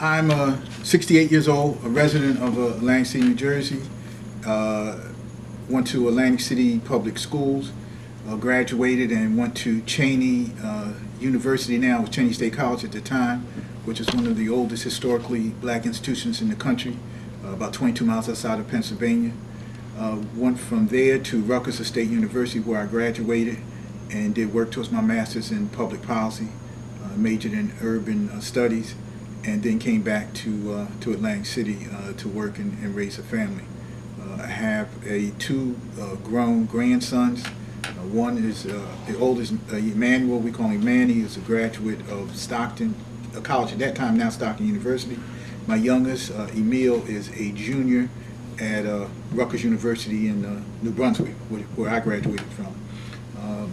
I'm 68 years old, a resident of Atlantic City, New Jersey. Went to Atlantic City Public Schools, graduated and went to Cheney University now, it was Cheney State College at the time, which is one of the oldest historically black institutions in the country, about 22 miles outside of Pennsylvania. Went from there to Rutgers State University where I graduated and did work towards my master's in public policy, majored in urban studies, and then came back to Atlantic City to work and raise a family. I have two grown grandsons. One is the oldest, Emmanuel, we call him Manny. He is a graduate of Stockton College at that time, now Stockton University. My youngest, Emil, is a junior at Rutgers University in New Brunswick, where I graduated from.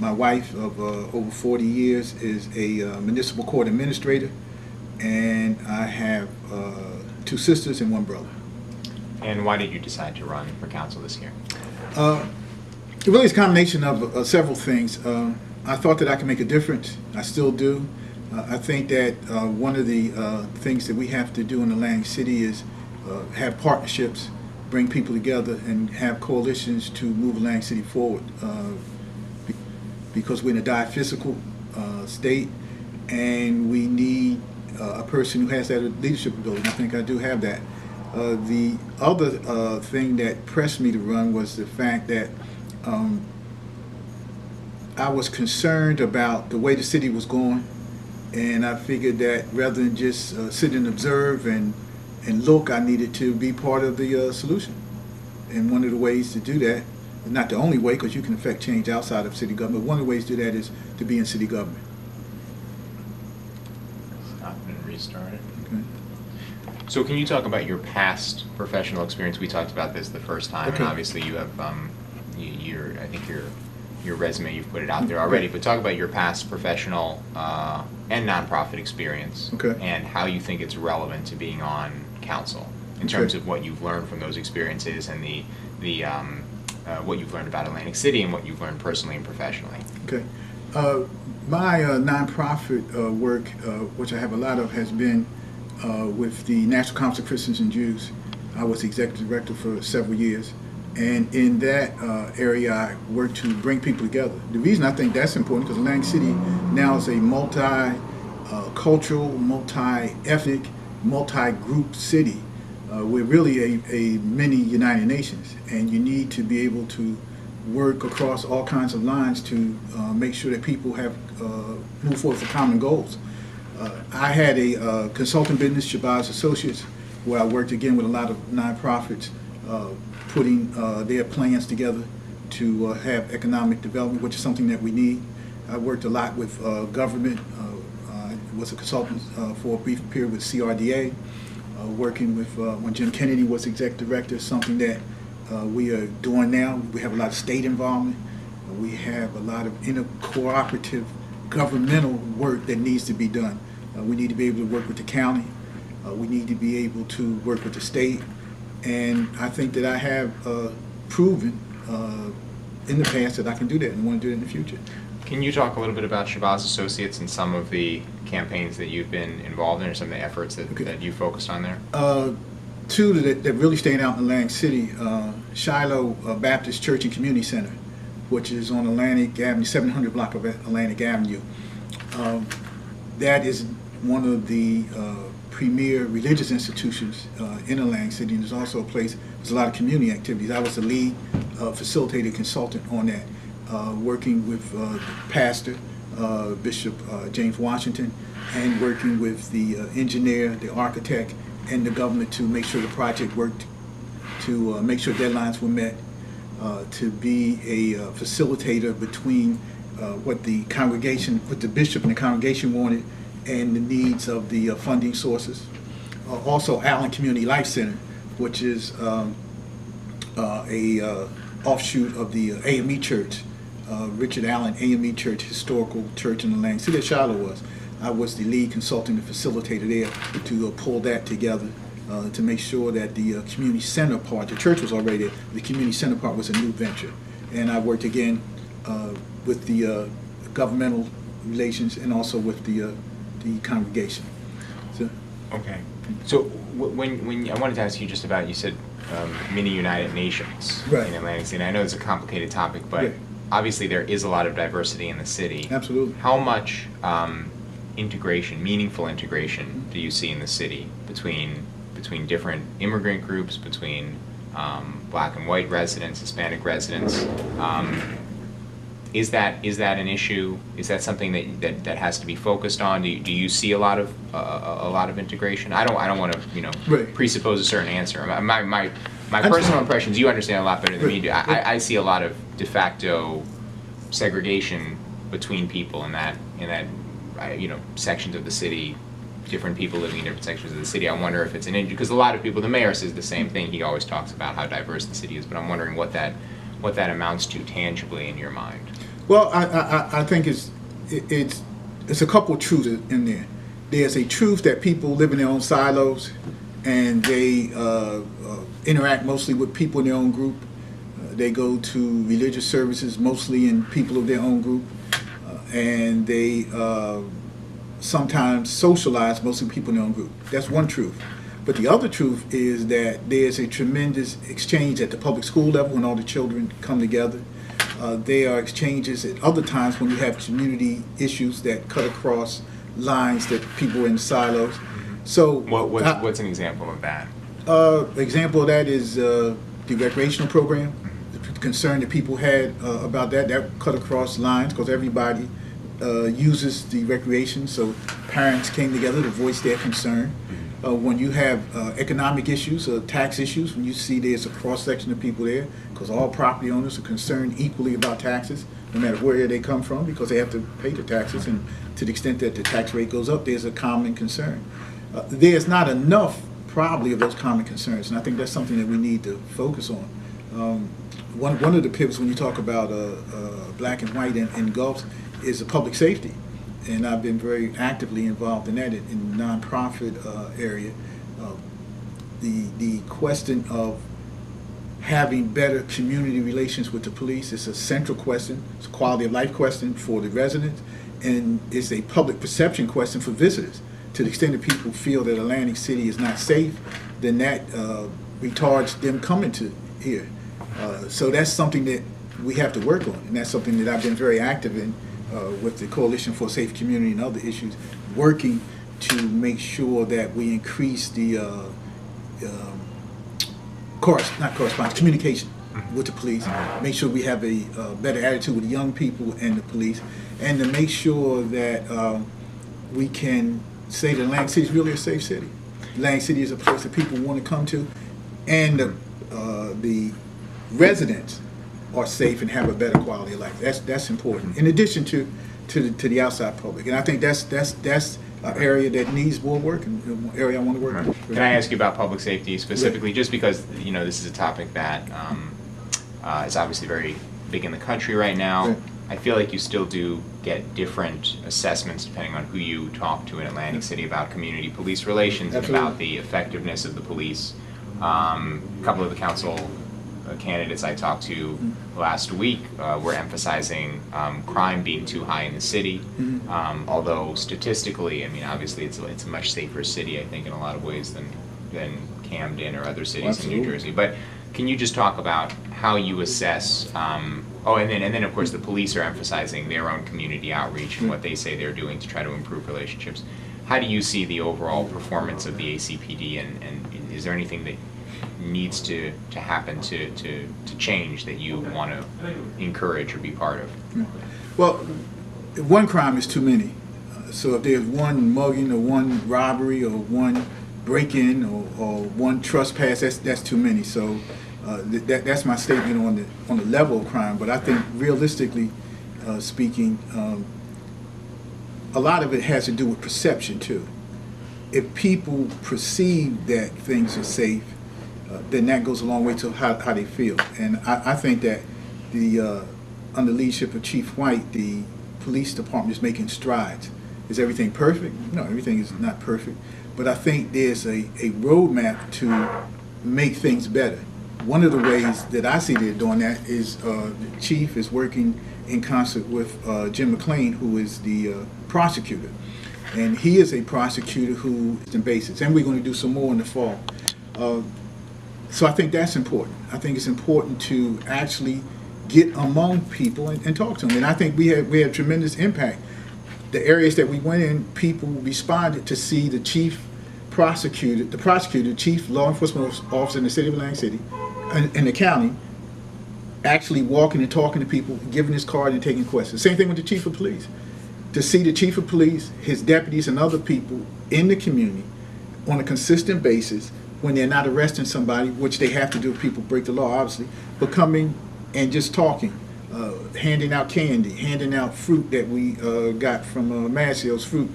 My wife of over 40 years is a municipal court administrator, and I have two sisters and one brother. And why did you decide to run for council this year? It really is a combination of several things. I thought that I could make a difference. I still do. I think that one of the things that we have to do in Atlantic City is have partnerships, bring people together, and have coalitions to move Atlantic City forward. Because we're in a diaphysical state, and we need a person who has that leadership ability. I think I do have that. The other thing that pressed me to run was the fact that I was concerned about the way the city was going, and I figured that rather than just sit and observe and look, I needed to be part of the solution. And one of the ways to do that, not the only way, because you can affect change outside of city government, one of the ways to do that is to be in city government. Stop and restart it. Okay. So can you talk about your past professional experience? We talked about this the first time, Okay. and obviously you have, I think your resume, you've put it out there already, but talk about your past professional and nonprofit experience, Okay. and how you think it's relevant to being on council in terms of what you've learned from those experiences and the what you've learned about Atlantic City and what you've learned personally and professionally. Okay. My nonprofit work, which I have a lot of, has been with the National Council of Christians and Jews. I was the executive director for several years, and in that area I worked to bring people together. The reason I think that's important, because Atlantic City now is a multi-cultural, multi-ethnic, multi-group city. We're really a mini United Nations, and you need to be able to work across all kinds of lines to make sure that people have move forward for common goals. I had a consulting business, Shabazz Associates, where I worked again with a lot of nonprofits, putting their plans together to have economic development, which is something that we need. I worked a lot with government. I was a consultant for a brief period with CRDA, working with when Jim Kennedy was executive director, something that we are doing now. We have a lot of state involvement. We have a lot of intercooperative governmental work that needs to be done. We need to be able to work with the county. We need to be able to work with the state. And I think that I have proven in the past that I can do that and want to do it in the future. Can you talk a little bit about Shabazz Associates and some of the campaigns that you've been involved in, or some of the efforts that you focused on there? Two that really stand out in Atlantic City, Shiloh Baptist Church and Community Center, which is on Atlantic Avenue, 700 block of Atlantic Avenue. That is one of the premier religious institutions in Atlantic City, and there's also a place, there's a lot of community activities. I was the lead facilitator consultant on that, working with the pastor, Bishop James Washington, and working with the engineer, the architect, and the government to make sure the project worked, to make sure deadlines were met, to be a facilitator between what the congregation, what the bishop and the congregation wanted, and the needs of the funding sources. Also, Allen Community Life Center, which is a offshoot of the AME Church, Richard Allen AME Church, historical church in Atlantic City, that Shiloh was. I was the lead consultant and facilitator there to pull that together, to make sure that the community center part, the church was already there, the community center part was a new venture. And I worked again with the governmental relations and also with the congregation. So, Okay. So when I wanted to ask you just about, you said mini United Nations Right. in Atlantic City. I know it's a complicated topic, but Yeah. obviously there is a lot of diversity in the city. Absolutely. How much integration, meaningful integration, do you see in the city between different immigrant groups, between Black and white residents, Hispanic residents? Is that an issue? Is that something that has to be focused on? Do you see a lot of integration? I don't want to Right. presuppose a certain answer. My I'm personal sorry. impressions, you understand a lot better than me Right. do. I see a lot of de facto segregation between people in that sections of the city, different people living in different sections of the city. I wonder if it's an injury, because a lot of people, the mayor says the same thing. He always talks about how diverse the city is, but I'm wondering what that amounts to tangibly in your mind. Well, I think it's a couple of truths in there. There's a truth that people live in their own silos, and they interact mostly with people in their own group. They go to religious services mostly in people of their own group, and they sometimes socialize mostly with people in their own group. That's one truth. But the other truth is that there's a tremendous exchange at the public school level when all the children come together. There are exchanges at other times when you have community issues that cut across lines that people are in silos. So What's an example of that? example of that is the recreational program. The concern that people had about that cut across lines because everybody uses the recreation. So parents came together to voice their concern. When you have economic issues, tax issues, when you see there's a cross-section of people there, because all property owners are concerned equally about taxes, no matter where they come from, because they have to pay the taxes, and to the extent that the tax rate goes up, there's a common concern. There's not enough, probably, of those common concerns, and I think that's something that we need to focus on. One of the pivots when you talk about black and white and gulfs is public safety. And I've been very actively involved in that in the nonprofit area. The question of having better community relations with the police is a central question. It's a quality of life question for the residents, and it's a public perception question for visitors. To the extent that people feel that Atlantic City is not safe, then that retards them coming to here. So that's something that we have to work on, and that's something that I've been very active in. With the Coalition for a Safe Community and other issues, working to make sure that we increase the communication with the police, make sure we have a better attitude with the young people and the police, and to make sure that we can say that Atlantic City is really a safe city. Atlantic City is a place that people want to come to, and the residents are safe and have a better quality of life. That's important. In addition to the outside public, and I think that's an area that needs more work, and an area I want to work on. Can I ask you about public safety specifically, just because this is a topic that is obviously very big in the country right now. Right. I feel like you still do get different assessments depending on who you talk to in Atlantic City about community police relations and Absolutely. about the effectiveness of the police. A couple of the council candidates I talked to last week were emphasizing crime being too high in the city, although statistically, I mean, obviously it's a much safer city, I think, in a lot of ways than Camden or other cities in New Jersey. But can you just talk about how you assess, and then of course the police are emphasizing their own community outreach and what they say they're doing to try to improve relationships. How do you see the overall performance of the ACPD, and is there anything that needs to happen to change that you want to encourage or be part of? Well, one crime is too many. So if there's one mugging or one robbery or one break-in or one trespass, that's too many. So that's my statement on the level of crime. But I think realistically speaking, a lot of it has to do with perception too. If people perceive that things are safe, then that goes a long way to how they feel. And I think that under leadership of Chief White, the police department is making strides. Is everything perfect? No, everything is not perfect. But I think there's a roadmap to make things better. One of the ways that I see they're doing that is the chief is working in concert with Jim McClain, who is the prosecutor. And he is a prosecutor who is in basis, and we're going to do some more in the fall. So I think that's important. I think it's important to actually get among people and talk to them. And I think we had tremendous impact. The areas that we went in, people responded to see the chief prosecutor, chief law enforcement officer in the city of Atlantic City, in the county, actually walking and talking to people, giving his card and taking questions. Same thing with the chief of police. To see the chief of police, his deputies, and other people in the community on a consistent basis when they're not arresting somebody, which they have to do if people break the law, obviously, but coming and just talking, handing out candy, handing out fruit that we got from Massill's fruit,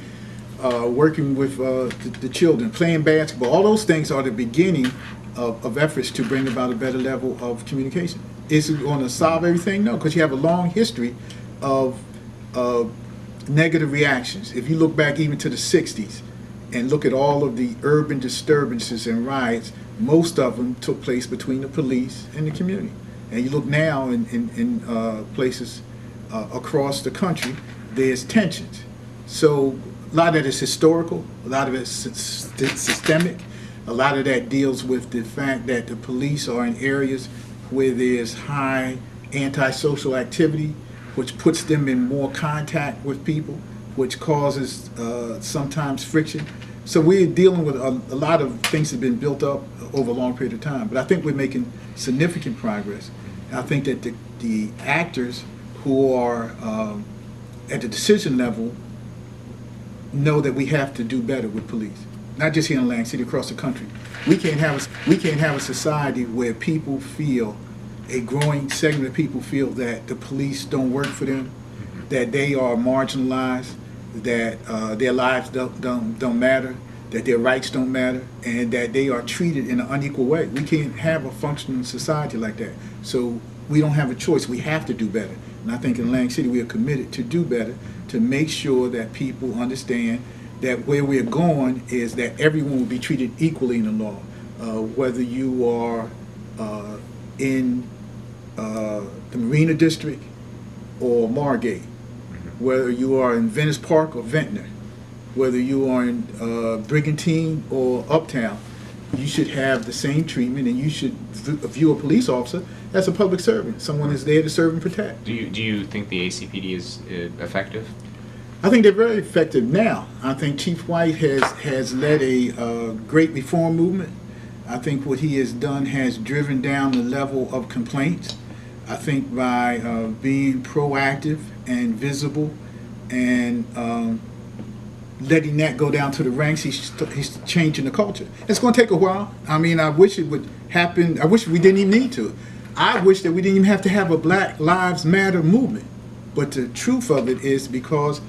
working with the children, playing basketball. All those things are the beginning of efforts to bring about a better level of communication. Is it going to solve everything? No, because you have a long history of negative reactions. If you look back even to the 60s and look at all of the urban disturbances and riots, most of them took place between the police and the community. And you look now in places across the country, there's tensions. So a lot of that is historical, a lot of it is systemic, a lot of that deals with the fact that the police are in areas where there's high antisocial activity, which puts them in more contact with people, which causes sometimes friction. So we're dealing with a lot of things that have been built up over a long period of time. But I think we're making significant progress. And I think that the actors who are at the decision level know that we have to do better with police. Not just here in Atlantic City, across the country. We can't have a society where people feel, a growing segment of people feel that the police don't work for them, that they are marginalized, that their lives don't matter, that their rights don't matter, and that they are treated in an unequal way. We can't have a functioning society like that. So we don't have a choice. We have to do better. And I think in Atlantic City we are committed to do better, to make sure that people understand that where we're going is that everyone will be treated equally in the law, whether you are in the Marina District or Margate, whether you are in Venice Park or Ventnor, whether you are in Brigantine or Uptown. You should have the same treatment, and you should view a police officer as a public servant, someone who's there to serve and protect. Do you think the ACPD is effective? I think they're very effective now. I think Chief White has led a great reform movement. I think what he has done has driven down the level of complaints. I think by being proactive and visible and letting that go down to the ranks, he's changing the culture. It's going to take a while. I mean, I wish it would happen. I wish we didn't even need to. I wish that we didn't even have to have a Black Lives Matter movement. But the truth of it is, because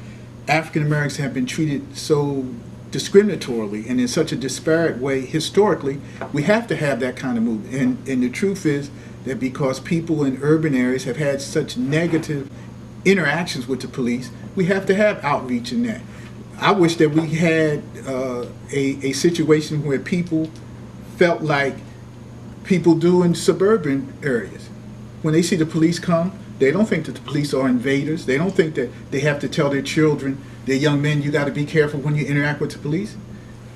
African Americans have been treated so discriminatorily and in such a disparate way historically, we have to have that kind of movement. And the truth is that because people in urban areas have had such negative interactions with the police, we have to have outreach in that. I wish that we had a situation where people felt like people do in suburban areas. When they see the police come, they don't think that the police are invaders. They don't think that they have to tell their children, their young men, you got to be careful when you interact with the police.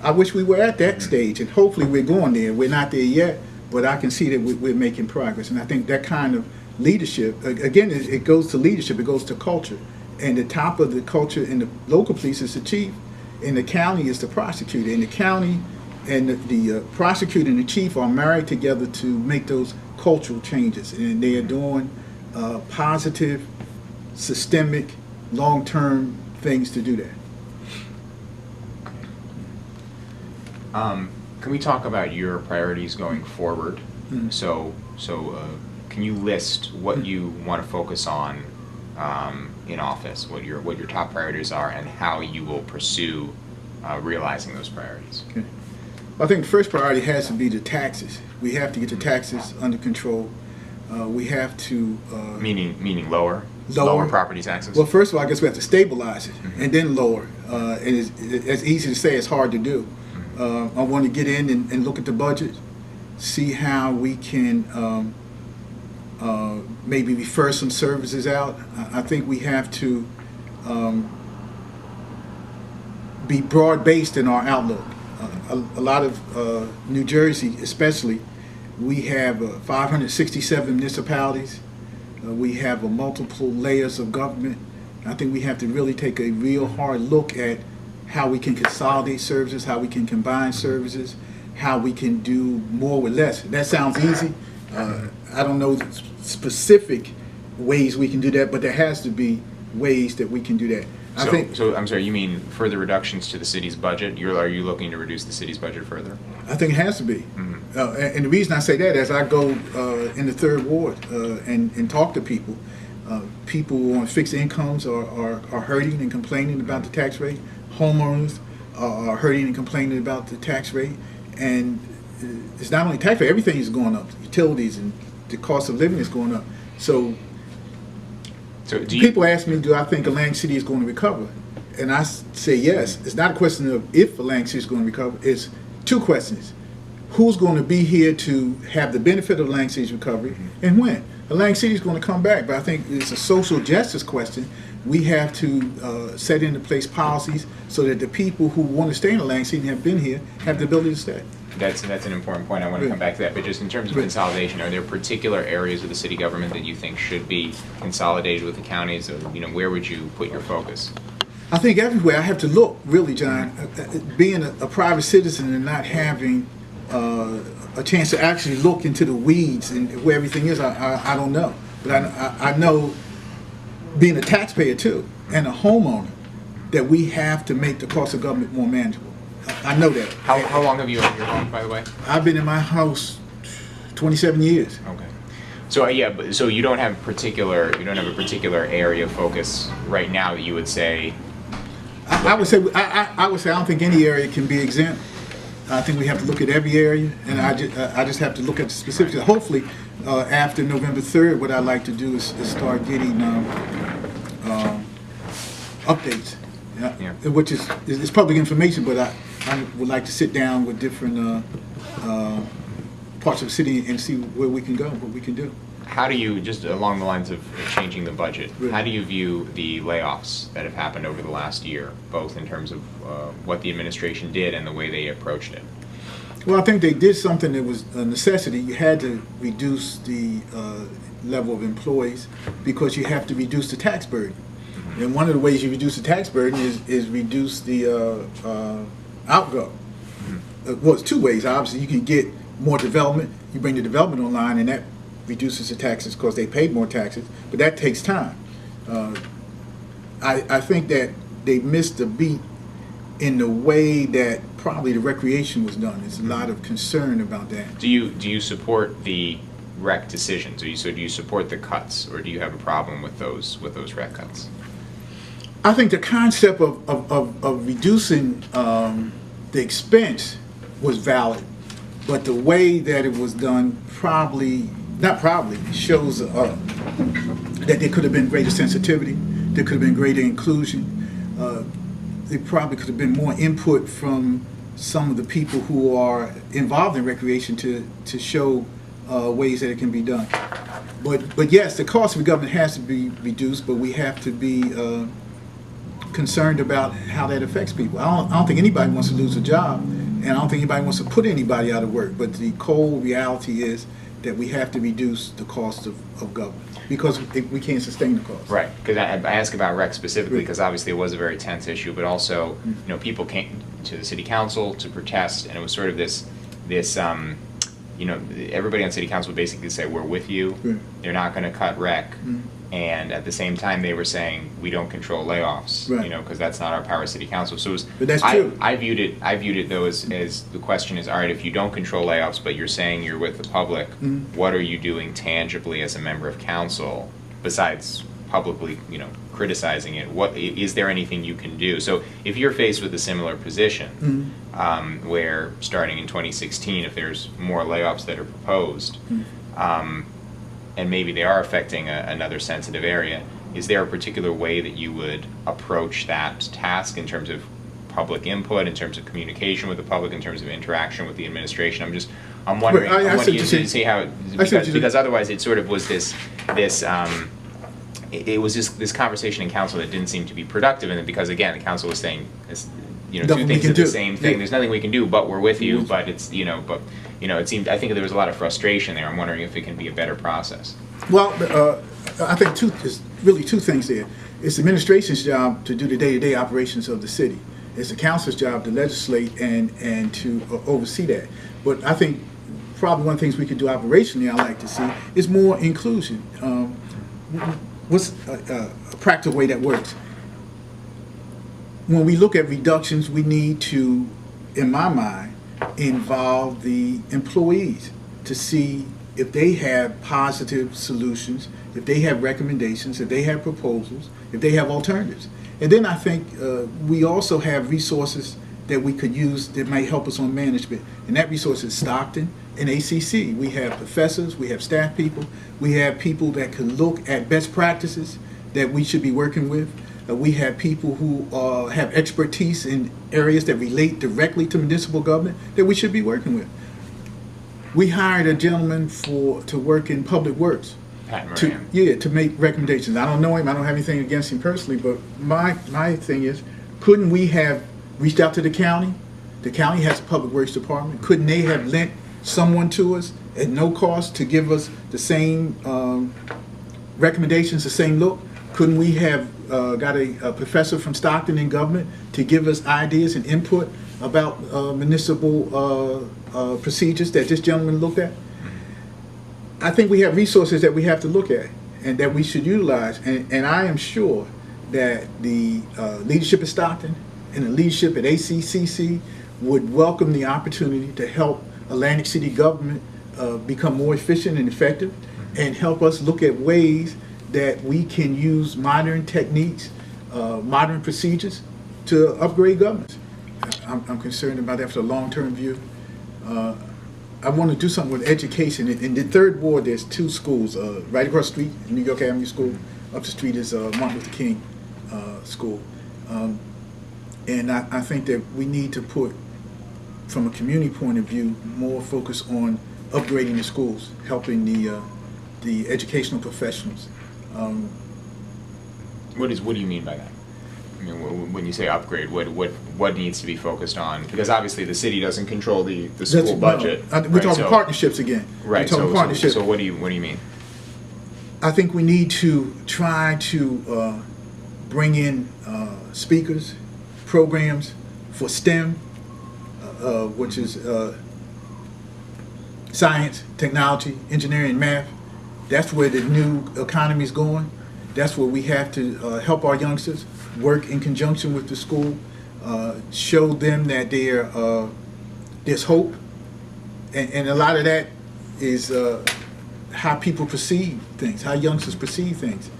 I wish we were at that stage, and hopefully we're going there. We're not there yet, but I can see that we're making progress. And I think that kind of leadership, again, it goes to leadership, it goes to culture. And the top of the culture in the local police is the chief, in the county is the prosecutor. In the county, and the prosecutor and the chief are married together to make those cultural changes, and they are doing positive, systemic, long-term things to do that. Can we talk about your priorities going forward? Mm-hmm. So can you list what you want to focus on in office, what your top priorities are, and how you will pursue realizing those priorities? Okay. I think the first priority has to be the taxes. We have to get the taxes under control. We have to... Meaning lower property taxes? Well, first of all, I guess we have to stabilize it, and then lower. And it's easy to say, it's hard to do. I want to get in and look at the budget, see how we can maybe refer some services out. I think we have to be broad-based in our outlook. A lot of New Jersey, especially, we have 567 municipalities. We have multiple layers of government. I think we have to really take a real hard look at how we can consolidate services, how we can combine services, how we can do more with less. That sounds easy. I don't know specific ways we can do that, but there has to be ways that we can do that. So I'm sorry, you mean further reductions to the city's budget? Are you looking to reduce the city's budget further? I think it has to be. And the reason I say that is I go in the third ward and talk to people. People on fixed incomes are hurting and complaining about the tax rate. Homeowners are hurting and complaining about the tax rate. And it's not only tax rate, everything is going up. Utilities and the cost of living is going up. So people ask me, do I think Atlantic City is going to recover? And I say yes. It's not a question of if Atlantic City is going to recover. It's two questions. Who's going to be here to have the benefit of Atlantic City's recovery, and when? Atlantic City is going to come back, but I think it's a social justice question. We have to set into place policies so that the people who want to stay in Atlantic City and have been here have the ability to stay. That's an important point. I want to come back to that. But just in terms of consolidation, are there particular areas of the city government that you think should be consolidated with the counties? Or, where would you put your focus? I think everywhere. I have to look, really, John. Being a private citizen and not having a chance to actually look into the weeds and where everything is, I don't know. But I know, being a taxpayer too and a homeowner, that we have to make the cost of government more manageable. I know that. How long have you owned your home, by the way? I've been in my house 27 years. Okay. So so you don't have a particular area of focus right now that you would say. I would say I don't think any area can be exempt. I think we have to look at every area, and I just have to look at the specifics. Hopefully, after November 3rd, what I'd like to do is start getting updates. Yeah. Which is public information, but I would like to sit down with different parts of the city and see where we can go, what we can do. How do you, just along the lines of changing the budget, how do you view the layoffs that have happened over the last year, both in terms of what the administration did and the way they approached it? Well, I think they did something that was a necessity. You had to reduce the level of employees because you have to reduce the tax burden. And one of the ways you reduce the tax burden is reduce the outgo. Well, it's two ways. Obviously, you can get more development. You bring the development online, and that reduces the taxes because they paid more taxes. But that takes time. I think that they missed the beat in the way that probably the recreation was done. There's a lot of concern about that. Do you support the rec decisions? So do you support the cuts, or do you have a problem with those rec cuts? I think the concept of reducing the expense was valid, but the way that it was done shows that there could have been greater sensitivity, there could have been greater inclusion, there probably could have been more input from some of the people who are involved in recreation to show ways that it can be done. But yes, the cost of government has to be reduced, but we have to be concerned about how that affects people. I don't think anybody wants to lose a job, and I don't think anybody wants to put anybody out of work, but the cold reality is that we have to reduce the cost of government because we can't sustain the cost. Right, because I ask about rec specifically because obviously it was a very tense issue, but also people came to the city council to protest, and it was sort of this everybody on city council would basically say, we're with you, they're not going to cut rec, and at the same time they were saying, we don't control layoffs, because that's not our power as city council. So but that's true. I viewed it though as the question is, all right, if you don't control layoffs, but you're saying you're with the public, what are you doing tangibly as a member of council besides publicly, criticizing it? What is there anything you can do? So if you're faced with a similar position, where starting in 2016, if there's more layoffs that are proposed, and maybe they are affecting another sensitive area, is there a particular way that you would approach that task in terms of public input, in terms of communication with the public, in terms of interaction with the administration? I'm wondering. I want you to see how, because otherwise it sort of was this conversation in council that didn't seem to be productive, and because again the council was saying you know, Nothing two we things can are the do. same thing. Yeah. There's nothing we can do, but we're with you. But it's, you know, it seemed, I think there was a lot of frustration there. I'm wondering if it can be a better process. Well, I think there's really two things there. It's the administration's job to do the day-to-day operations of the city. It's the council's job to legislate and to oversee that. But I think probably one of the things we could do operationally, I like to see, is more inclusion. What's a practical way that works? When we look at reductions, we need to, in my mind, involve the employees to see if they have positive solutions, if they have recommendations, if they have proposals, if they have alternatives. And then I think we also have resources that we could use that might help us on management. And that resource is Stockton and ACC. We have professors, we have staff people, we have people that can look at best practices that we should be working with. We have people who have expertise in areas that relate directly to municipal government that we should be working with. We hired a gentleman to work in public works. Pat Moran. To make recommendations. I don't know him, I don't have anything against him personally, but my thing is, couldn't we have reached out to the county? The county has a public works department. Couldn't they have lent someone to us at no cost to give us the same recommendations, the same look? Couldn't we have got a professor from Stockton in government to give us ideas and input about municipal procedures that this gentleman looked at? I think we have resources that we have to look at and that we should utilize. And I am sure that the leadership at Stockton and the leadership at ACCC would welcome the opportunity to help Atlantic City government become more efficient and effective and help us look at ways that we can use modern techniques, modern procedures to upgrade governments. I'm concerned about that for the long-term view. I want to do something with education. In the third ward, there's two schools. Right across the street, New York Avenue School. Up the street is Martin Luther King School. And I think that we need to put, from a community point of view, more focus on upgrading the schools, helping the educational professionals. What do you mean by that? I mean, when you say upgrade, what needs to be focused on? Because obviously the city doesn't control the school budget. We're talking partnerships again. Right. We're talking partnerships. So what do you mean? I think we need to try to bring in speakers, programs for STEM, which is science, technology, engineering, and math. That's where the new economy is going. That's where we have to help our youngsters work in conjunction with the school, show them that there's hope. And a lot of that is how people perceive things, how youngsters perceive things.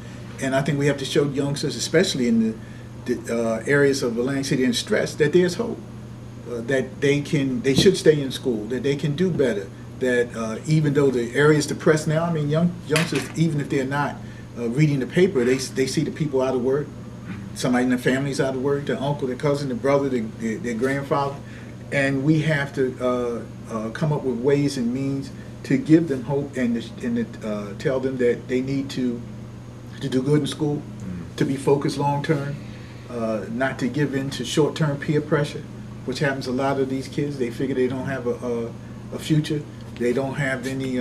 And I think we have to show youngsters, especially in the areas of Atlantic City in stress, that there's hope, that they should stay in school, that they can do better, that even though the area is depressed now, I mean, youngsters, even if they're not reading the paper, they see the people out of work, somebody in their family's out of work, their uncle, their cousin, their brother, their grandfather, and we have to come up with ways and means to give them hope and to tell them that they need to do good in school, to be focused long term, not to give in to short term peer pressure, which happens to a lot of these kids. They figure they don't have a future, they don't have any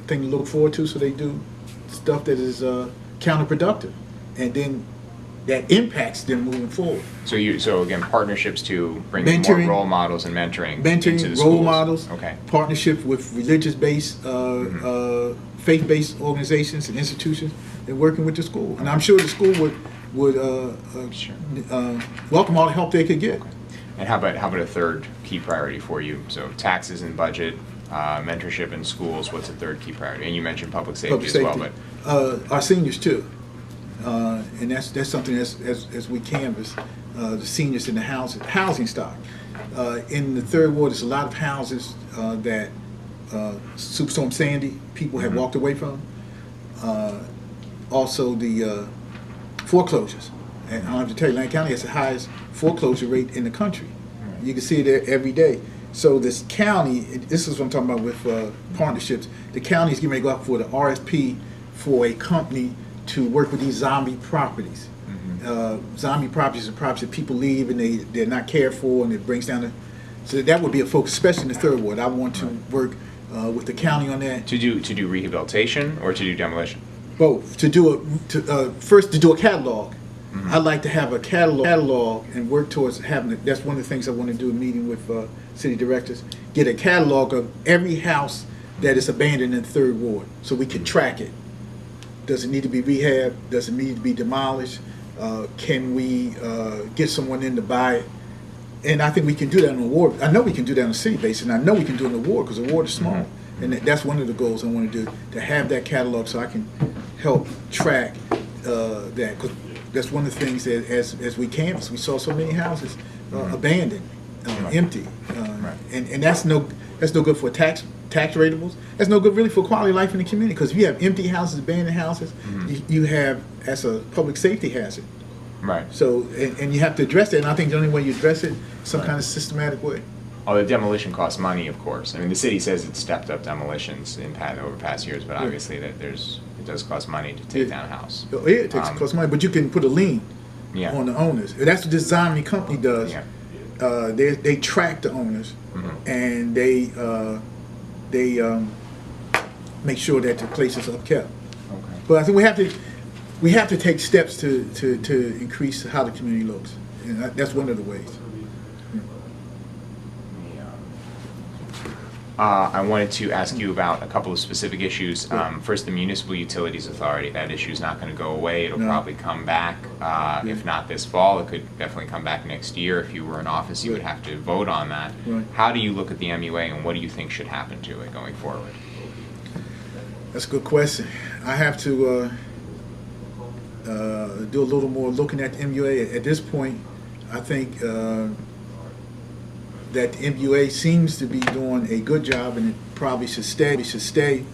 thing to look forward to, so they do stuff that is counterproductive, and then that impacts them moving forward. So again, partnerships to bring Mentoring, more role models and mentoring into the role schools. models, Okay. partnership with religious-based, faith-based organizations and institutions, and working with the school. And I'm sure the school would welcome all the help they could get. Okay. And how about a third key priority for you? So taxes and budget, mentorship in schools. What's a third key priority? And you mentioned public safety as well, but our seniors too. And that's something as we canvass the seniors in the housing stock. In the third ward, there's a lot of houses that Superstorm Sandy people have walked away from. Also the foreclosures. And I don't have to tell you, Atlantic County has the highest foreclosure rate in the country. You can see it there every day. So this county, this is what I'm talking about with partnerships. The county is getting ready to go out for the RFP for a company to work with these zombie properties. zombie properties are properties that people leave and they're not cared for, and it brings down the. So that would be a focus, especially in the third ward. I want to work with the county on that. To do rehabilitation or to do demolition? Both. First to do a catalog. I'd like to have a catalog and work towards having it. That's one of the things I want to do, a meeting with city directors. Get a catalog of every house that is abandoned in the third ward, so we can track it. Does it need to be rehabbed? Does it need to be demolished? Can we get someone in to buy it? And I think we can do that on the ward. I know we can do that on a city basis, and I know we can do it in the ward because the ward is small. And that's one of the goals I want to do, to have that catalog so I can help track that. Cause that's one of the things that as we canvassed, we saw so many houses abandoned, empty, and that's no good for tax ratables. That's no good really for quality of life in the community, because if you have empty houses, abandoned houses, you have, as a public safety hazard. Right. So and you have to address that, and I think the only way you address it, some kind of systematic way. Oh, the demolition costs money, of course. I mean, the city says it's stepped up demolitions over past years, but obviously it does cost money to take down a house. Yeah, it costs money, but you can put a lien on the owners. That's what this zombie company does. Yeah. They track the owners, and they make sure that the place is upkept. Okay. But I think we have to take steps to increase how the community looks, and that's one of the ways. I wanted to ask you about a couple of specific issues. First, the Municipal Utilities Authority. That issue is not going to go away. It'll probably come back. If not this fall, it could definitely come back next year. If you were in office, you would have to vote on that. Right. How do you look at the MUA, and what do you think should happen to it going forward? That's a good question. I have to do a little more looking at the MUA. At this point, I think that the MUA seems to be doing a good job, and it probably should stay. It should stay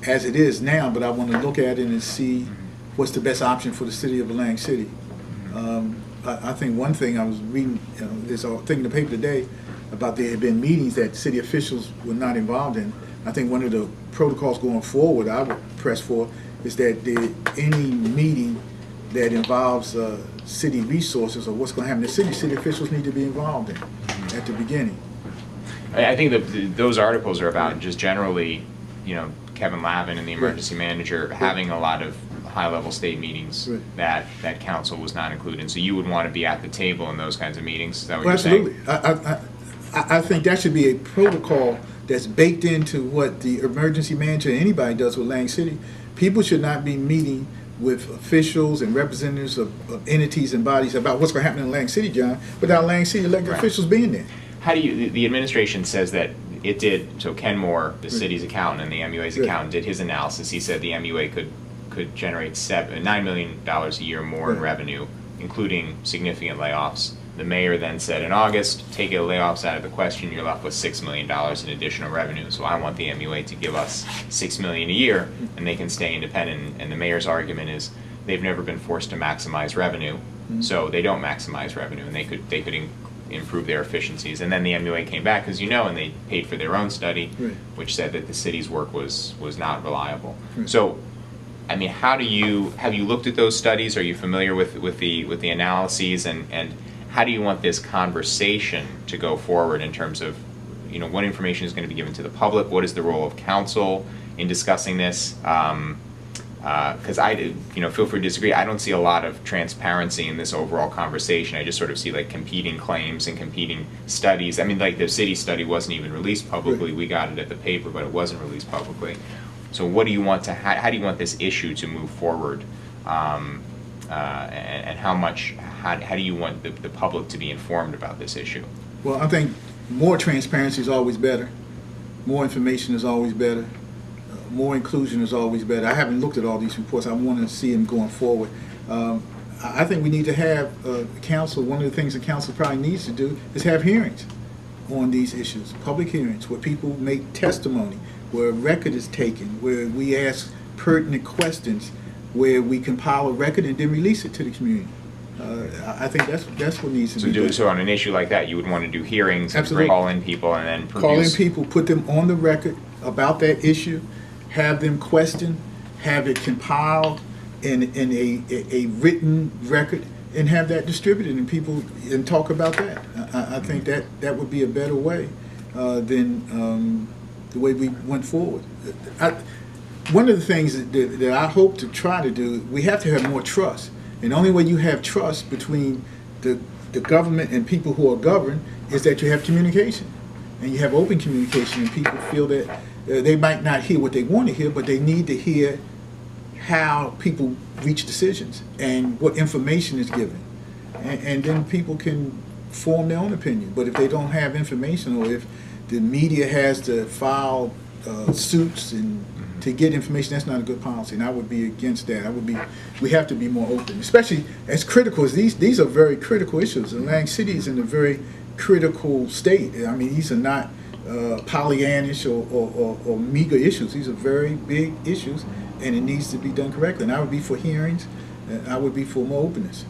as it is now, but I want to look at it and see what's the best option for the city of Atlantic City. I think one thing I was reading, this thing in the paper today about there had been meetings that city officials were not involved in. I think one of the protocols going forward I would press for is that any meeting that involves city resources or what's going to happen in the city officials need to be involved in at the beginning. I think that those articles are about just generally, Kevin Lavin and the emergency manager having a lot of high-level state meetings that council was not included in. So you would want to be at the table in those kinds of meetings. Is that what you're absolutely. saying? I think that should be a protocol that's baked into what the emergency manager and anybody does with Lang City. People should not be meeting with officials and representatives of entities and bodies about what's going to happen in Lang City, John, without Lang City elected officials being there. How do you? The administration says that it did. So Ken Moore, the city's accountant and the MUA's accountant, did his analysis. He said the MUA could generate $9 million a year more in revenue, including significant layoffs. The mayor then said in August, take the layoffs out of the question, you're left with $6 million in additional revenue. So I want the MUA to give us $6 million a year, and they can stay independent. And the mayor's argument is they've never been forced to maximize revenue, so they don't maximize revenue, and they could improve their efficiencies. And then the MUA came back, as you know, and they paid for their own study, which said that the city's work was not reliable. So, I mean, have you looked at those studies? Are you familiar with the analyses, and how do you want this conversation to go forward in terms of, what information is going to be given to the public? What is the role of council in discussing this? Because feel free to disagree. I don't see a lot of transparency in this overall conversation. I just sort of see like competing claims and competing studies. I mean, like the city study wasn't even released publicly. We got it at the paper, but it wasn't released publicly. So what do you want to? How do you want this issue to move forward? And how do you want the public to be informed about this issue? Well, I think more transparency is always better. More information is always better. More inclusion is always better. I haven't looked at all these reports. I want to see them going forward. I think we need to have council. One of the things the council probably needs to do is have hearings on these issues, public hearings where people make testimony, where a record is taken, where we ask pertinent questions, where we compile a record and then release it to the community. I think that's what needs to be done. So on an issue like that, you would want to do hearings and call in people and then produce... Call in people, put them on the record about that issue, have them question, have it compiled in a written record, and have that distributed and people and talk about that. I think that would be a better way than the way we went forward. One of the things that I hope to try to do, we have to have more trust. And the only way you have trust between the government and people who are governed is that you have communication. And you have open communication, and people feel that they might not hear what they want to hear, but they need to hear how people reach decisions and what information is given. And then people can form their own opinion. But if they don't have information, or if the media has to file suits and to get information, that's not a good policy, and I would be against that. We have to be more open, especially as critical as these are very critical issues. Atlantic City is in a very critical state. I mean, these are not Pollyannish or meager issues. These are very big issues, and it needs to be done correctly. And I would be for hearings, and I would be for more openness.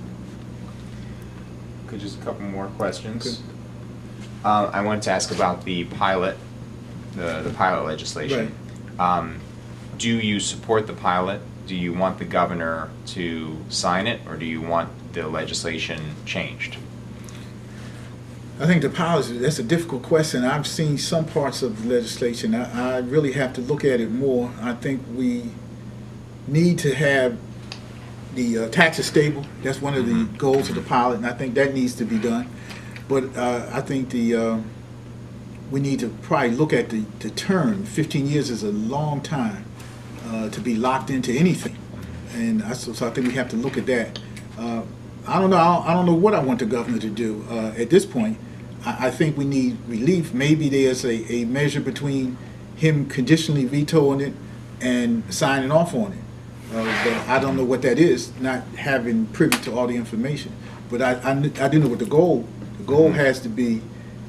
Just a couple more questions. Okay. I wanted to ask about the pilot, the pilot legislation. Right. Do you support the pilot? Do you want the governor to sign it, or do you want the legislation changed? I think the pilot, that's a difficult question. I've seen some parts of the legislation. I really have to look at it more. I think we need to have the taxes stable. That's one of the goals of the pilot, and I think that needs to be done. But I think we need to probably look at the term. 15 years is a long time to be locked into anything, and so I think we have to look at that. I don't know. I don't know what I want the governor to do at this point. I think we need relief. Maybe there's a measure between him conditionally vetoing it and signing off on it. But I don't know what that is, not having privy to all the information. But I do know what the goal. The goal has to be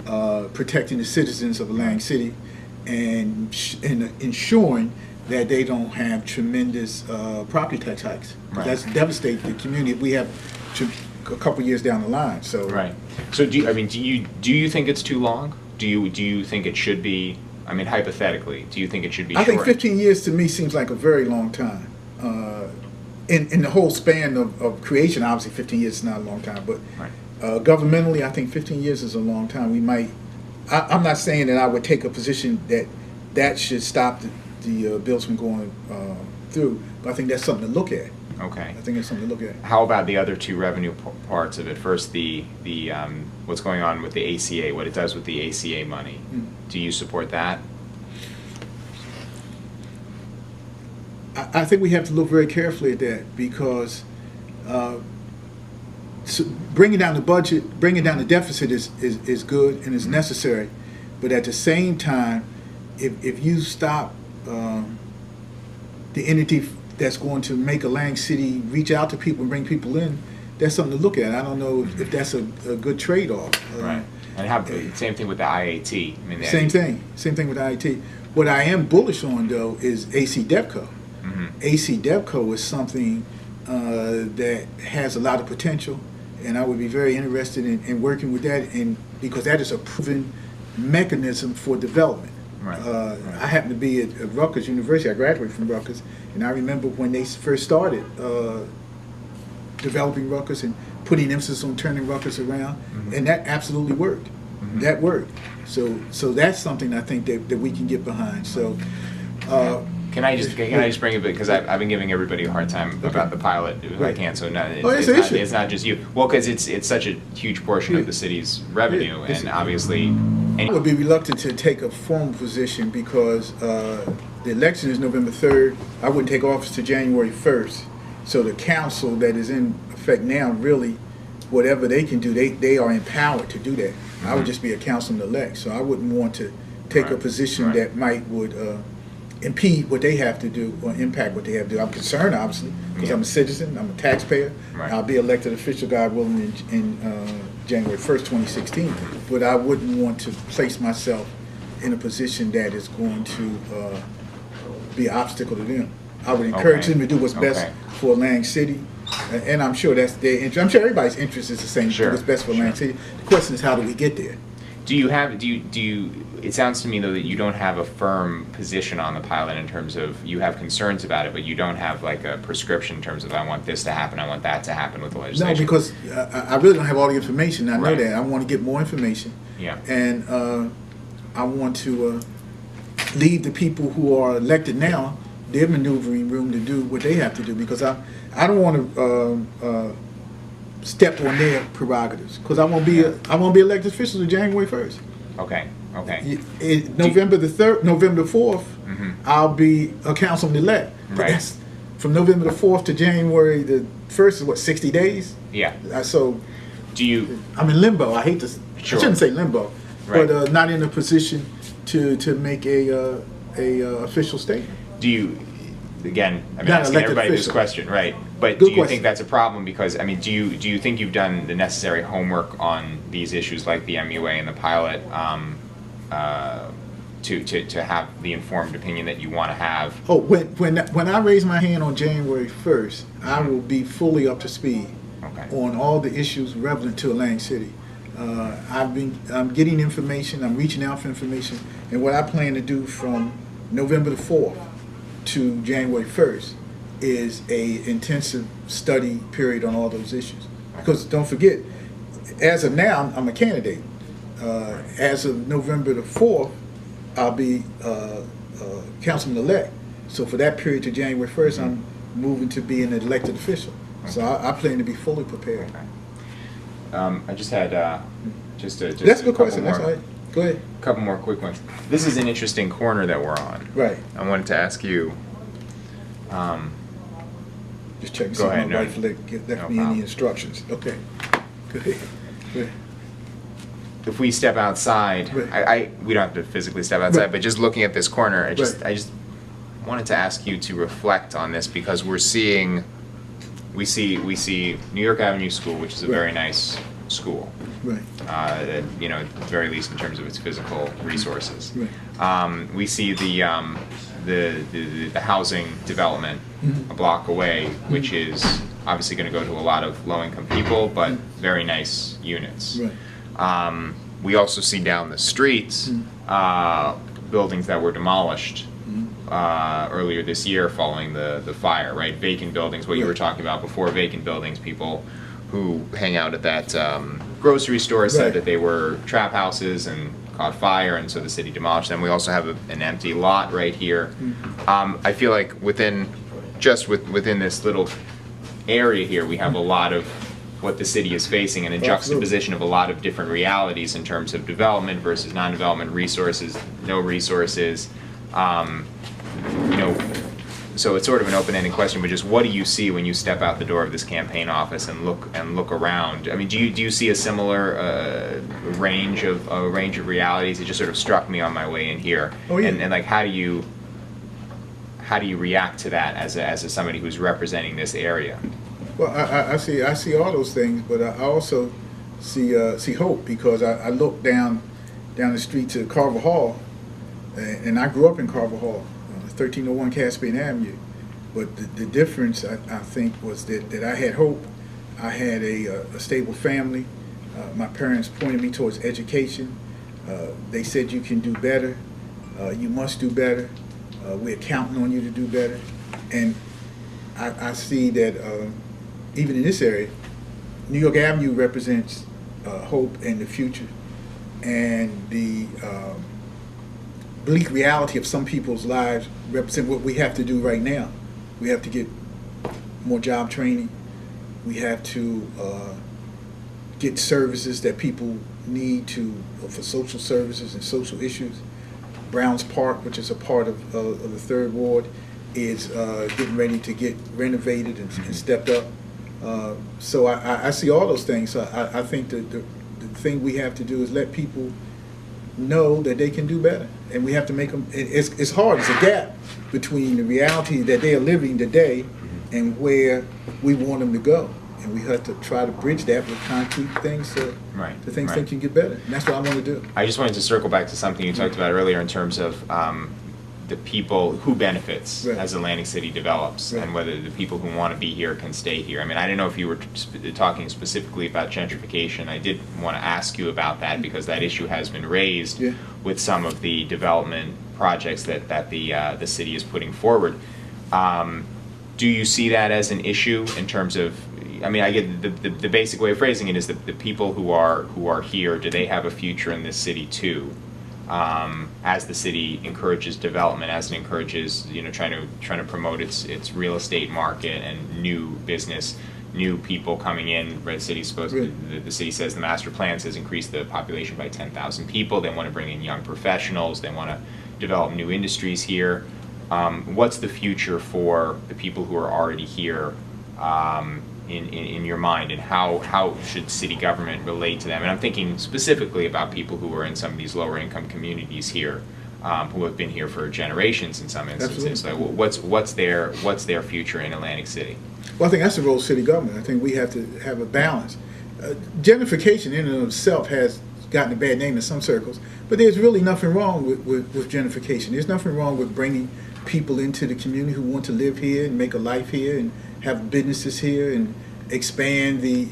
protecting the citizens of Atlantic City and ensuring that they don't have tremendous property tax hikes. Right. That's devastating the community if we have a couple years down the line. So right. So do you think it's too long? Do you think it should be? I mean, hypothetically, do you think it should be? I think 15 years to me seems like a very long time. In the whole span of creation, obviously 15 years is not a long time, but right. Governmentally, I think 15 years is a long time. We might. I'm not saying that I would take a position that should stop the bills from going through, but I think that's something to look at. Okay. I think it's something to look at. How about the other two revenue parts of it? First, the what's going on with the ACA, what it does with the ACA money. Do you support that? I think we have to look very carefully at that, because so bringing down the budget, bringing down the deficit is good and is necessary, but at the same time, if you stop the entity that's going to make Atlantic City reach out to people and bring people in, that's something to look at. I don't know if that's a good trade-off. Right. And same thing with the IAT. I mean, same thing with the IAT. What I am bullish on, though, is AC DevCo. AC DevCo is something that has a lot of potential, and I would be very interested in working with that, and because that is a proven mechanism for development. Right. I happen to be at Rutgers University. I graduated from Rutgers, and I remember when they first started developing Rutgers and putting emphasis on turning Rutgers around, and that absolutely worked. That worked. So that's something I think that we can get behind. So. Can I just bring it, because I've been giving everybody a hard time about the pilot. Right. I can't, so it's not just you. Well, because it's such a huge portion of the city's revenue, and obviously. I would be reluctant to take a formal position, because the election is November 3rd. I wouldn't take office to January 1st. So the council that is in effect now, really, whatever they can do, they are empowered to do that. I would just be a councilman-elect, so I wouldn't want to take a position that would impede what they have to do or impact what they have to do. I'm concerned, obviously, because I'm a citizen, I'm a taxpayer. Right. I'll be elected official, God willing, in January 1st, 2016. But I wouldn't want to place myself in a position that is going to be an obstacle to them. I would encourage them to do what's best for Atlantic City, and I'm sure that's their interest. I'm sure everybody's interest is the same. Do what's best for Atlantic City. The question is, how do we get there? Do you, it sounds to me though that you don't have a firm position on the pilot in terms of, you have concerns about it, but you don't have like a prescription in terms of, I want this to happen, I want that to happen with the legislation. No, because I really don't have all the information. I know Right. that. I want to get more information. Yeah. And I want to leave the people who are elected now their maneuvering room to do what they have to do, because I don't want to step on their prerogatives, because I won't be elected official to January 1st. Okay. November the 3rd, November the 4th, I'll be a councilman elect. But Right. that's from November the 4th to January the 1st is what, 60 days? Yeah. So Do you? I'm in limbo. I hate to. Sure. I shouldn't say limbo, Right. but not in a position to make a official statement. Do you? Again, I'm Not asking elected everybody this official. question, right? But Good do you question. think that's a problem? Because I mean, do you think you've done the necessary homework on these issues like the MUA and the pilot to have the informed opinion that you want to have? Oh, when I raise my hand on January 1st, I will be fully up to speed Okay. on all the issues relevant to Atlantic City. I'm getting information. I'm reaching out for information, and what I plan to do from November the 4th to January 1st is a intensive study period on all those issues. Because don't forget, as of now, I'm a candidate. As of November the 4th, I'll be councilman-elect. So for that period to January 1st, I'm moving to be an elected official. So I plan to be fully prepared. Okay. I just had just That's a a good couple question. more, That's all right. Go ahead. couple more quick ones. This is an interesting corner that we're on. Right. I wanted to ask you. Just checking. Go See ahead, my no. wife left No me problem. any instructions. Okay. Go ahead. Go ahead. If we step outside, Right. we don't have to physically step outside, Right. but just looking at this corner, I just Right. wanted to ask you to reflect on this, because we see New York Avenue School, which is a Right. very nice school. Right. You know, at the very least in terms of its physical resources. Right. We see the housing development a block away, which is obviously going to go to a lot of low-income people, but very nice units. Right. We also see down the streets buildings that were demolished earlier this year following the fire, right? Vacant buildings, what you were Right. talking about before, vacant buildings, people who hang out at that grocery store said Right. that they were trap houses and caught fire, and so the city demolished them. We also have an empty lot right here. I feel like within this little area here, we have a lot of what the city is facing, and a juxtaposition of a lot of different realities in terms of development versus non-development, resources, no resources. You know, so it's sort of an open-ended question, but just what do you see when you step out the door of this campaign office and look around? I mean, do you see a similar range of realities? It just sort of struck me on my way in here. Oh, yeah. And like, how do you react to that as somebody who's representing this area? Well, I see all those things, but I also see hope, because I look down the street to Carver Hall, and I grew up in Carver Hall, 1301 Caspian Avenue. But the difference, I think, was that I had hope. I had a stable family. My parents pointed me towards education. They said, you can do better. You must do better. We're counting on you to do better. And I see that even in this area, New York Avenue represents hope and the future, and the bleak reality of some people's lives represent what we have to do right now. We have to get more job training. We have to get services that people need for social services and social issues. Browns Park, which is a part of the Third Ward, is getting ready to get renovated and stepped up. So I see all those things. So I think that the thing we have to do is let people know that they can do better, and we have to make them. It's hard. It's a gap between the reality that they are living today and where we want them to go, and we have to try to bridge that with concrete things so the things they can get better. And that's what I want to do. I just wanted to circle back to something you talked about earlier in terms of the people who benefits Right. as Atlantic City develops, Right. and whether the people who want to be here can stay here. I mean, I didn't know if you were talking specifically about gentrification. I did want to ask you about that because that issue has been raised Yeah. with some of the development projects that the city is putting forward. Do you see that as an issue in terms of? I mean, I get the basic way of phrasing it is that the people who are here, do they have a future in this city too? As the city encourages development, as it encourages, trying to promote its real estate market and new business, new people coming in. Red City's supposed to, the city says the master plan says increase the population by 10,000 people. They want to bring in young professionals. They want to develop new industries here. What's the future for the people who are already here? In your mind, and how should city government relate to them? And I'm thinking specifically about people who are in some of these lower income communities here, who have been here for generations in some instances. So what's their future in Atlantic City? Well, I think that's the role of city government. I think we have to have a balance. Gentrification in and of itself has gotten a bad name in some circles, but there's really nothing wrong with gentrification. There's nothing wrong with bringing people into the community who want to live here and make a life here and have businesses here and expand the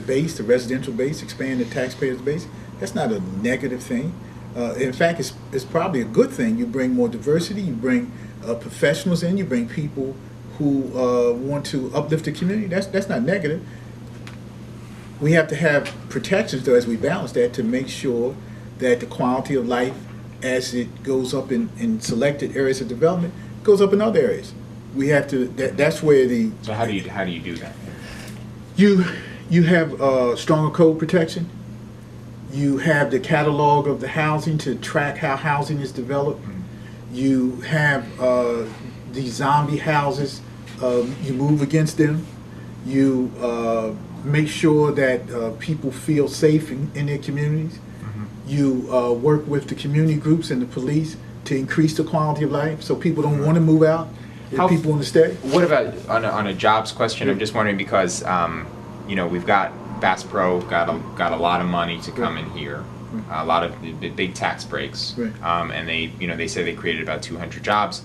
base, the residential base, expand the taxpayers' base. That's not a negative thing. In fact, it's probably a good thing. You bring more diversity, you bring professionals in, you bring people who want to uplift the community. That's not negative. We have to have protections, though, as we balance that to make sure that the quality of life as it goes up in selected areas of development goes up in other areas. We have to. That's where the. So how do you do that? You have stronger code protection. You have the catalog of the housing to track how housing is developed. Mm-hmm. You have these zombie houses. You move against them. You make sure that people feel safe in their communities. Mm-hmm. You work with the community groups and the police to increase the quality of life so people don't want to move out. People want to stay. What about on a jobs question? I'm just wondering because we've got Bass Pro got a lot of money to come in here, a lot of big tax breaks, and they say they created about 200 jobs.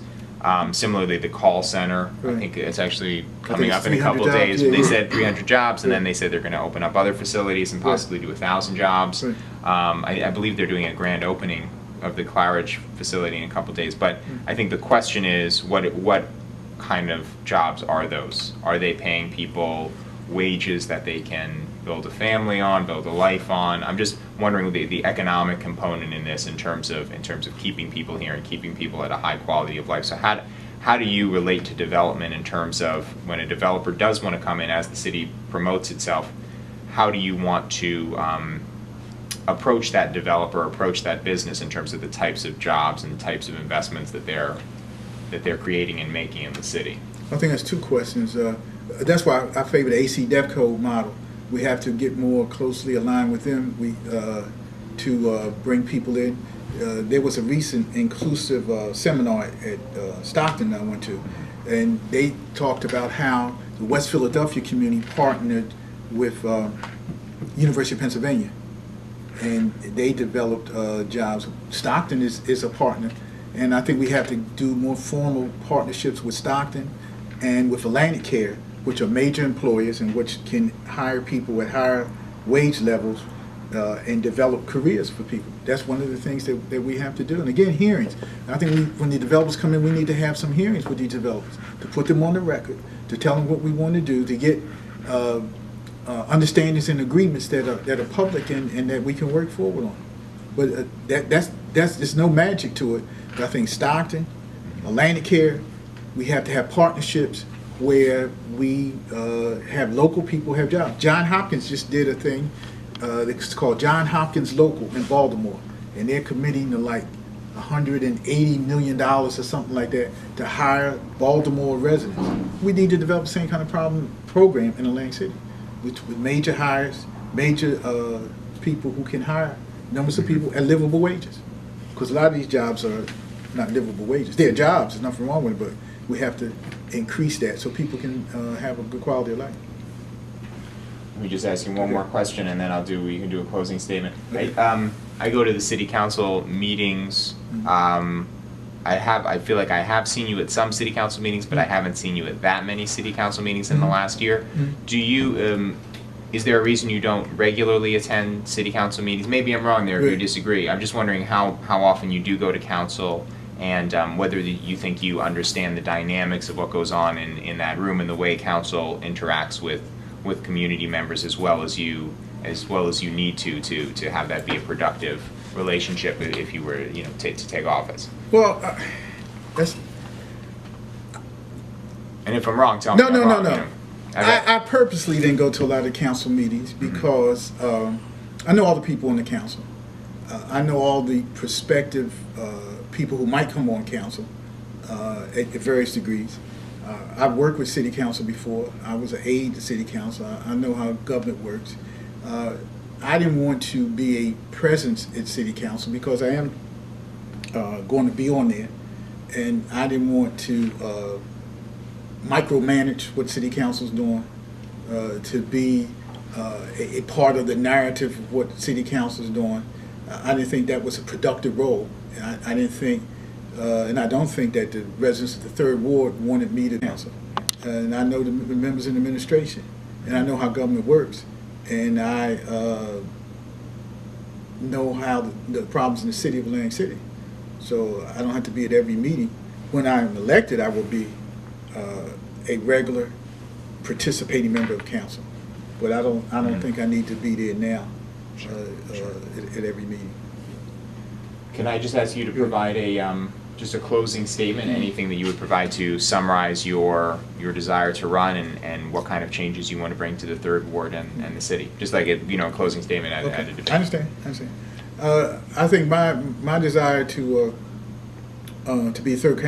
Similarly, the call center, I think it's actually coming up in a couple of days. They said 300 jobs, and then they said they're going to open up other facilities and possibly do 1,000 jobs. I believe they're doing a grand opening of the Claridge facility in a couple of days. But I think the question is, what kind of jobs are those? Are they paying people wages that they can build a family on, build a life on? I'm just wondering the economic component in this in terms of keeping people here and keeping people at a high quality of life. So how do you relate to development in terms of when a developer does want to come in as the city promotes itself? How do you want to approach that developer, approach that business in terms of the types of jobs and the types of investments that they're creating and making in the city? I think that's two questions. That's why I favor the AC DevCo model. We have to get more closely aligned with them to bring people in. There was a recent inclusive seminar at Stockton I went to, and they talked about how the West Philadelphia community partnered with University of Pennsylvania, and they developed jobs. Stockton is a partner, and I think we have to do more formal partnerships with Stockton and with Atlantic Care, which are major employers and which can hire people at higher wage levels and develop careers for people. That's one of the things that we have to do. And again, hearings. I think when the developers come in, we need to have some hearings with these developers to put them on the record, to tell them what we want to do, to get understandings and agreements that are public and that we can work forward on. But there's no magic to it. But I think Stockton, Atlantic Care, we have to have partnerships where we have local people have jobs. John Hopkins just did a thing that's called John Hopkins Local in Baltimore, and they're committing to like $180 million or something like that to hire Baltimore residents. We need to develop the same kind of program in Atlantic City with major hires, major people who can hire numbers of people at livable wages. Because a lot of these jobs are not livable wages. They're jobs, there's nothing wrong with it, but we have to increase that so people can have a good quality of life. Let me just ask you one more question, and then we can do a closing statement. I go to the city council meetings I feel like I have seen you at some city council meetings, but I haven't seen you at that many city council meetings in the last year. Do you, is there a reason you don't regularly attend city council meetings? Maybe I'm wrong there if you disagree. I'm just wondering how often you do go to council, and whether you think you understand the dynamics of what goes on in that room and the way council interacts with community members as well as you need to have that be a productive relationship if you were, you know, to take office. Well, that's... And if I'm wrong, tell me. No. You know. I purposely didn't go to a lot of council meetings because I know all the people in the council. I know all the prospective people who might come on council at various degrees. I've worked with city council before. I was an aide to city council. I know how government works. I didn't want to be a presence at city council because I am going to be on there, and I didn't want to micromanage what city council's doing, to be a part of the narrative of what city council's doing. I didn't think that was a productive role. I didn't think, and I don't think that the residents of the Third Ward wanted me to council. And I know the members in the administration, and I know how government works, and I know how the problems in the city of Atlantic City. So I don't have to be at every meeting. When I'm elected, I will be a regular participating member of council, but I don't think I need to be there now at every meeting. Can I just ask you to provide a just a closing statement, anything that you would provide to summarize your desire to run and what kind of changes you want to bring to the Third Ward and the city? Just like a closing statement at a debate. I understand. I think my desire to be a Third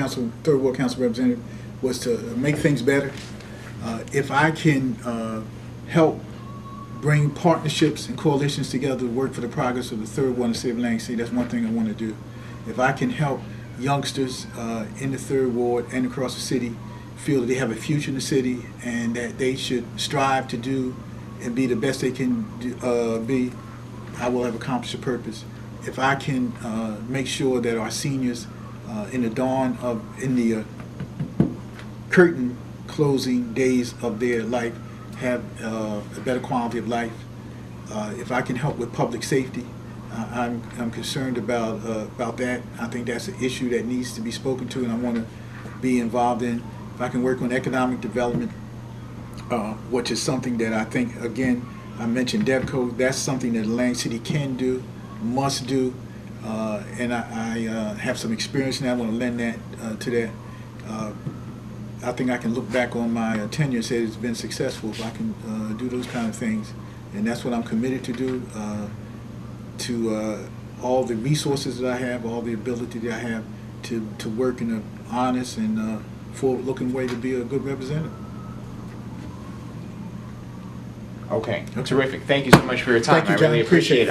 Ward Council representative was to make things better. If I can help bring partnerships and coalitions together to work for the progress of the Third Ward in the city of Atlantic City, that's one thing I want to do. If I can help youngsters in the Third Ward and across the city feel that they have a future in the city and that they should strive to do and be the best they can be, I will have accomplished a purpose. If I can make sure that our seniors in the curtain closing days of their life have a better quality of life, if I can help with public safety, I'm concerned about that. I think that's an issue that needs to be spoken to, and I want to be involved in. If I can work on economic development, which is something that I think, again, I mentioned DevCo, that's something that Atlantic City can do, must do, and I have some experience in that. I want to lend that to that. I think I can look back on my tenure and say it's been successful if I can do those kind of things, and that's what I'm committed to do. To all the resources that I have, all the ability that I have to work in an honest and forward-looking way to be a good representative. Okay, terrific. Thank you so much for your time. Thank you, John. I really appreciate it.